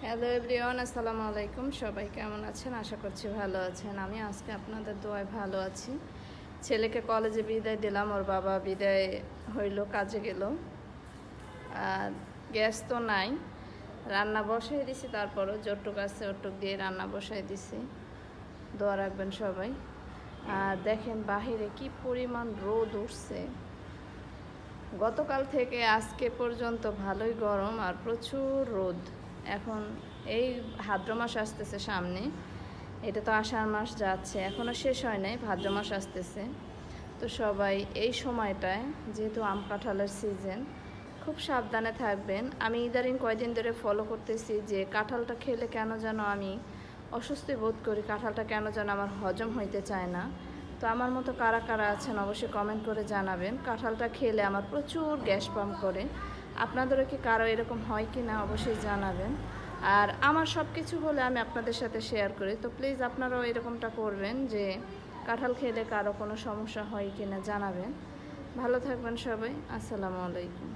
Hello everyone, আসসালামু আলাইকুম। সবাই কেমন আছেন? আশা করছি ভালো আছেন। আমি আজকে আপনাদের দোয়ায় ভালো আছি। ছেলেকে কলেজে বিদায় দিলাম, ওর বাবা বিদায় হইল, কাজে গেল। আর গ্যাস তো নাই, রান্না বসাই দিছি। তারপরও যতটুক আছে ওটুক দিয়ে রান্না বসাই দিছি। দোয়া রাখবেন সবাই। আর দেখেন বাহিরে কি পরিমাণ রোদ উঠছে। গতকাল থেকে আজকে পর্যন্ত ভালোই গরম আর প্রচুর রোদ। এখন এই ভাদ্র মাস আসতেছে সামনে, এটা তো আষাঢ় মাস যাচ্ছে, এখনও শেষ হয় নাই, ভাদ্র মাস আসতেছে। তো সবাই এই সময়টায়, যেহেতু আম কাঁঠালের সিজন, খুব সাবধানে থাকবেন। আমি ইদারিং কয়দিন ধরে ফলো করতেছি যে কাঁঠালটা খেলে কেন যেন আমি অস্বস্তি বোধ করি, কাঁঠালটা কেন যেন আমার হজম হইতে চায় না। তো আমার মতো কারা কারা আছেন অবশ্যই কমেন্ট করে জানাবেন। কাঁঠালটা খেলে আমার প্রচুর গ্যাস পাম্প করে। আপনাদেরও কি কারো এরকম হয় কি না অবশ্যই জানাবেন। আর আমার সব কিছু হলে আমি আপনাদের সাথে শেয়ার করি, তো প্লিজ আপনারাও এরকমটা করবেন যে কাঁঠাল খেলে কারো কোনো সমস্যা হয় কি না জানাবেন। ভালো থাকবেন সবাই। আসসালামু আলাইকুম।